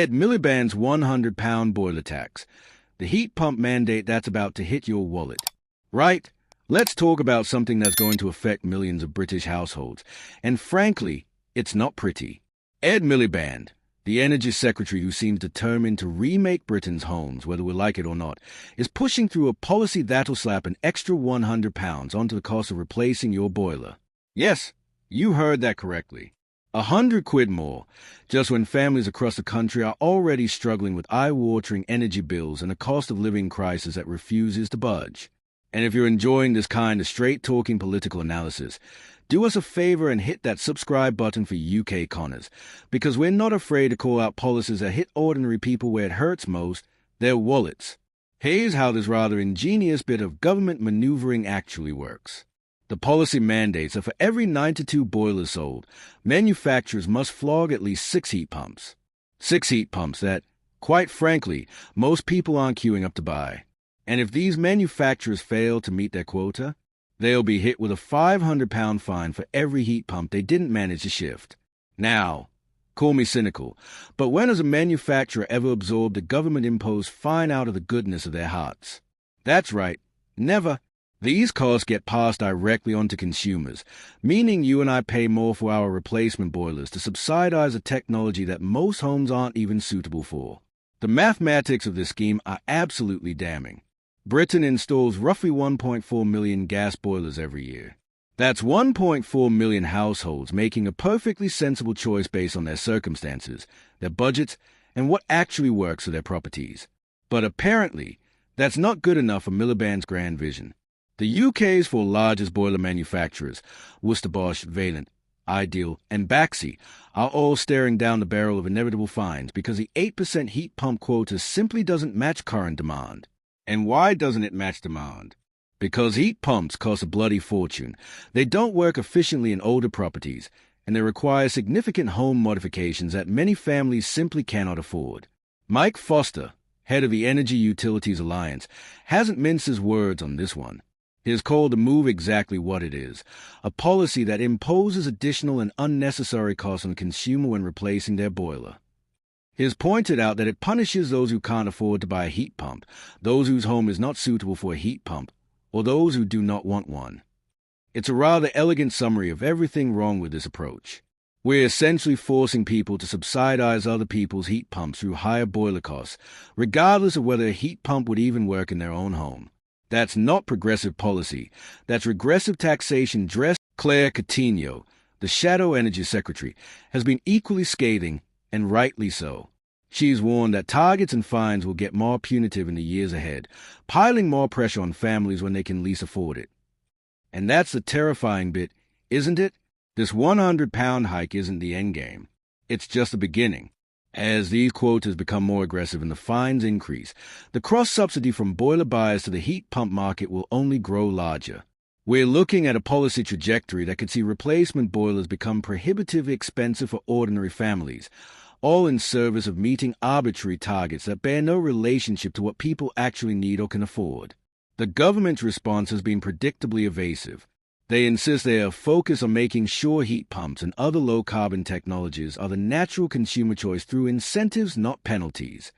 Ed Miliband's 100-pound boiler tax, the heat pump mandate that's about to hit your wallet. Right? Let's talk about something that's going to affect millions of British households. And frankly, it's not pretty. Ed Miliband, the Energy Secretary who seems determined to remake Britain's homes, whether we like it or not, is pushing through a policy that'll slap an extra £100 onto the cost of replacing your boiler. Yes, you heard that correctly. £100 more, just when families across the country are already struggling with eye-watering energy bills and a cost of living crisis that refuses to budge. And if you're enjoying this kind of straight-talking political analysis, do us a favor and hit that subscribe button for UK Connors, because we're not afraid to call out policies that hit ordinary people where it hurts most, their wallets. Here's how this rather ingenious bit of government maneuvering actually works. The policy mandates that for every 92 boilers sold, manufacturers must flog at least 6 heat pumps. 6 heat pumps that, quite frankly, most people aren't queuing up to buy. And if these manufacturers fail to meet their quota, they'll be hit with a £500 fine for every heat pump they didn't manage to shift. Now, call me cynical, but when has a manufacturer ever absorbed a government-imposed fine out of the goodness of their hearts? That's right, never. These costs get passed directly onto consumers, meaning you and I pay more for our replacement boilers to subsidize a technology that most homes aren't even suitable for. The mathematics of this scheme are absolutely damning. Britain installs roughly 1.4 million gas boilers every year. That's 1.4 million households making a perfectly sensible choice based on their circumstances, their budgets, and what actually works for their properties. But apparently, that's not good enough for Miliband's grand vision. The UK's 4 largest boiler manufacturers, Worcester Bosch, Vaillant, Ideal, and Baxi, are all staring down the barrel of inevitable fines because the 8% heat pump quota simply doesn't match current demand. And why doesn't it match demand? Because heat pumps cost a bloody fortune, they don't work efficiently in older properties, and they require significant home modifications that many families simply cannot afford. Mike Foster, head of the Energy Utilities Alliance, hasn't minced his words on this one. He has called the move exactly what it is, a policy that imposes additional and unnecessary costs on the consumer when replacing their boiler. He has pointed out that it punishes those who can't afford to buy a heat pump, those whose home is not suitable for a heat pump, or those who do not want one. It's a rather elegant summary of everything wrong with this approach. We're essentially forcing people to subsidize other people's heat pumps through higher boiler costs, regardless of whether a heat pump would even work in their own home. That's not progressive policy. That's regressive taxation dressed. Claire Coutinho, the Shadow Energy Secretary, has been equally scathing, and rightly so. She's warned that targets and fines will get more punitive in the years ahead, piling more pressure on families when they can least afford it. And that's the terrifying bit, isn't it? This £100 hike isn't the endgame. It's just the beginning. As these quotas become more aggressive and the fines increase, the cross-subsidy from boiler buyers to the heat pump market will only grow larger. We're looking at a policy trajectory that could see replacement boilers become prohibitively expensive for ordinary families, all in service of meeting arbitrary targets that bear no relationship to what people actually need or can afford. The government's response has been predictably evasive. They insist they are focused on making sure heat pumps and other low-carbon technologies are the natural consumer choice through incentives, not penalties.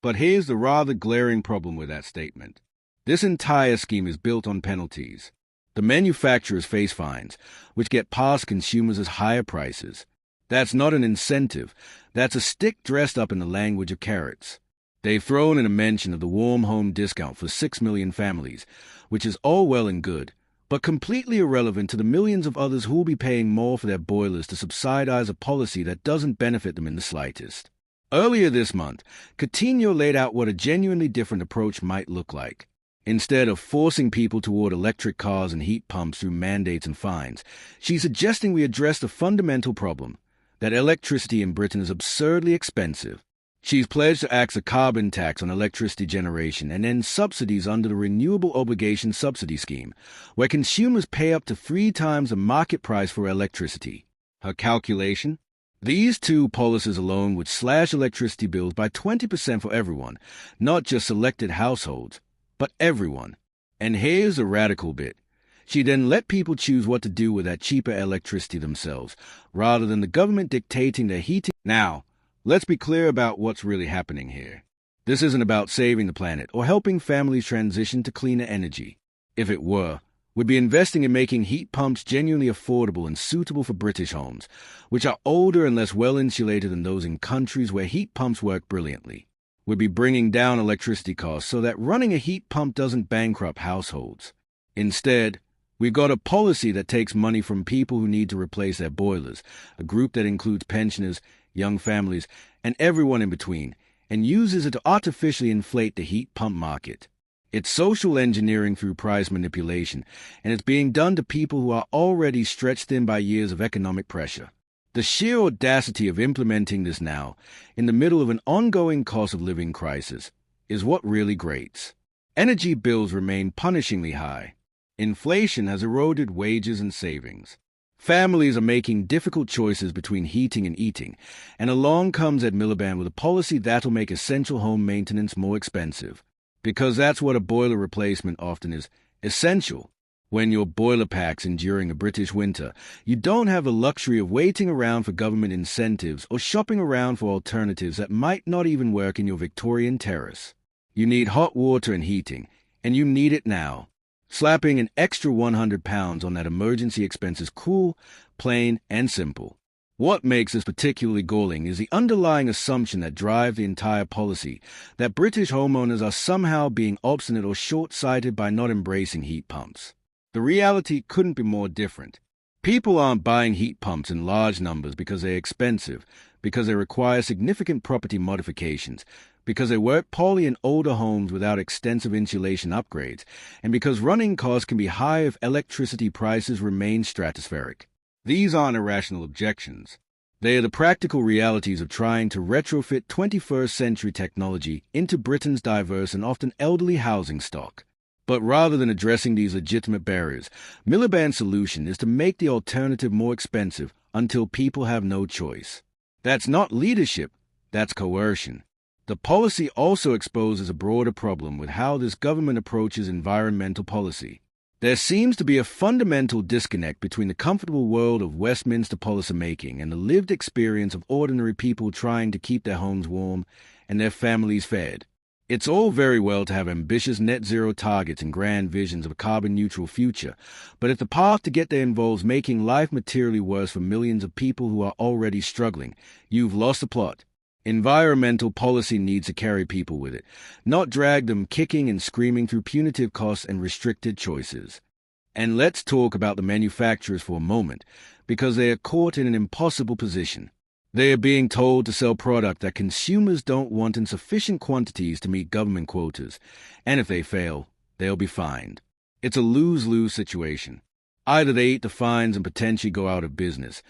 But here's the rather glaring problem with that statement. This entire scheme is built on penalties. The manufacturers face fines, which get past consumers as higher prices. That's not an incentive. That's a stick dressed up in the language of carrots. They've thrown in a mention of the warm home discount for 6 million families, which is all well and good, but completely irrelevant to the millions of others who will be paying more for their boilers to subsidize a policy that doesn't benefit them in the slightest. Earlier this month, Coutinho laid out what a genuinely different approach might look like. Instead of forcing people toward electric cars and heat pumps through mandates and fines, she's suggesting we address the fundamental problem, that electricity in Britain is absurdly expensive. She's pledged to axe a carbon tax on electricity generation and end subsidies under the Renewable Obligation Subsidy Scheme, where consumers pay up to 3 times the market price for electricity. Her calculation? These 2 policies alone would slash electricity bills by 20% for everyone, not just selected households, but everyone. And here's the radical bit. She then let people choose what to do with that cheaper electricity themselves, rather than the government dictating their heating. Now, Let's be clear about what's really happening here. This isn't about saving the planet or helping families transition to cleaner energy. If it were, we'd be investing in making heat pumps genuinely affordable and suitable for British homes, which are older and less well-insulated than those in countries where heat pumps work brilliantly. We'd be bringing down electricity costs so that running a heat pump doesn't bankrupt households. Instead, we've got a policy that takes money from people who need to replace their boilers, a group that includes pensioners, young families, and everyone in between, and uses it to artificially inflate the heat pump market. It's social engineering through price manipulation, and it's being done to people who are already stretched thin by years of economic pressure. The sheer audacity of implementing this now, in the middle of an ongoing cost of living crisis, is what really grates. Energy bills remain punishingly high. Inflation has eroded wages and savings. Families are making difficult choices between heating and eating, and along comes Ed Miliband with a policy that'll make essential home maintenance more expensive. Because that's what a boiler replacement often is, essential. When your boiler pack's enduring a British winter, you don't have the luxury of waiting around for government incentives or shopping around for alternatives that might not even work in your Victorian terrace. You need hot water and heating, and you need it now. Slapping an extra £100 on that emergency expense is cruel, plain, and simple. What makes this particularly galling is the underlying assumption that drives the entire policy, that British homeowners are somehow being obstinate or short-sighted by not embracing heat pumps. The reality couldn't be more different. People aren't buying heat pumps in large numbers because they're expensive, because they require significant property modifications, because they work poorly in older homes without extensive insulation upgrades, and because running costs can be high if electricity prices remain stratospheric. These aren't irrational objections. They are the practical realities of trying to retrofit 21st century technology into Britain's diverse and often elderly housing stock. But rather than addressing these legitimate barriers, Miliband's solution is to make the alternative more expensive until people have no choice. That's not leadership, that's coercion. The policy also exposes a broader problem with how this government approaches environmental policy. There seems to be a fundamental disconnect between the comfortable world of Westminster policymaking and the lived experience of ordinary people trying to keep their homes warm and their families fed. It's all very well to have ambitious net-zero targets and grand visions of a carbon-neutral future, but if the path to get there involves making life materially worse for millions of people who are already struggling, you've lost the plot. Environmental policy needs to carry people with it, not drag them kicking and screaming through punitive costs and restricted choices. And let's talk about the manufacturers for a moment, because they are caught in an impossible position. They are being told to sell product that consumers don't want in sufficient quantities to meet government quotas, and if they fail, they'll be fined. It's a lose-lose situation. Either they eat the fines and potentially go out of business,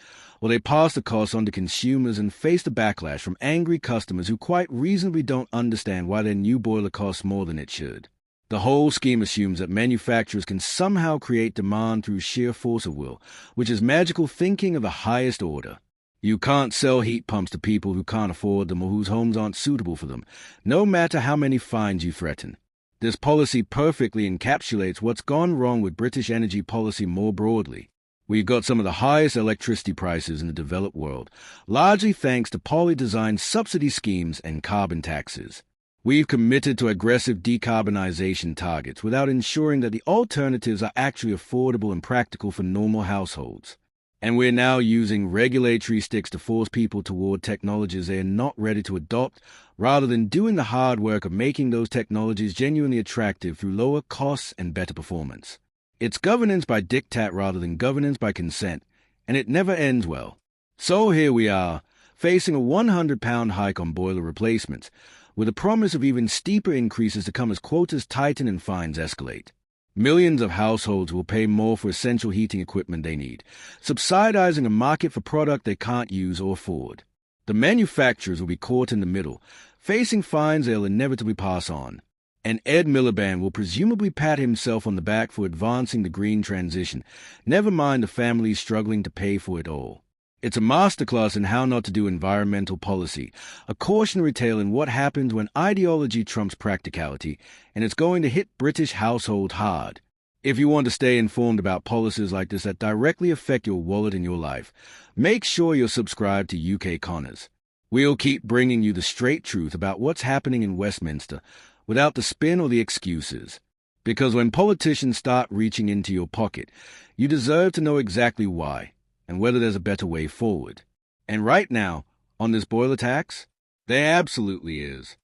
or they pass the costs on to consumers and face the backlash from angry customers who quite reasonably don't understand why their new boiler costs more than it should. The whole scheme assumes that manufacturers can somehow create demand through sheer force of will, which is magical thinking of the highest order. You can't sell heat pumps to people who can't afford them or whose homes aren't suitable for them, no matter how many fines you threaten. This policy perfectly encapsulates what's gone wrong with British energy policy more broadly. We've got some of the highest electricity prices in the developed world, largely thanks to poorly designed subsidy schemes and carbon taxes. We've committed to aggressive decarbonization targets without ensuring that the alternatives are actually affordable and practical for normal households. And we're now using regulatory sticks to force people toward technologies they are not ready to adopt, rather than doing the hard work of making those technologies genuinely attractive through lower costs and better performance. It's governance by diktat rather than governance by consent, and it never ends well. So here we are, facing a £100 hike on boiler replacements, with a promise of even steeper increases to come as quotas tighten and fines escalate. Millions of households will pay more for essential heating equipment they need, subsidizing a market for product they can't use or afford. The manufacturers will be caught in the middle, facing fines they'll inevitably pass on. And Ed Miliband will presumably pat himself on the back for advancing the green transition, never mind the families struggling to pay for it all. It's a masterclass in how not to do environmental policy, a cautionary tale in what happens when ideology trumps practicality, and it's going to hit British households hard. If you want to stay informed about policies like this that directly affect your wallet and your life, make sure you're subscribed to UK Connors. We'll keep bringing you the straight truth about what's happening in Westminster without the spin or the excuses. Because when politicians start reaching into your pocket, you deserve to know exactly why and whether there's a better way forward. And right now, on this boiler tax, there absolutely is.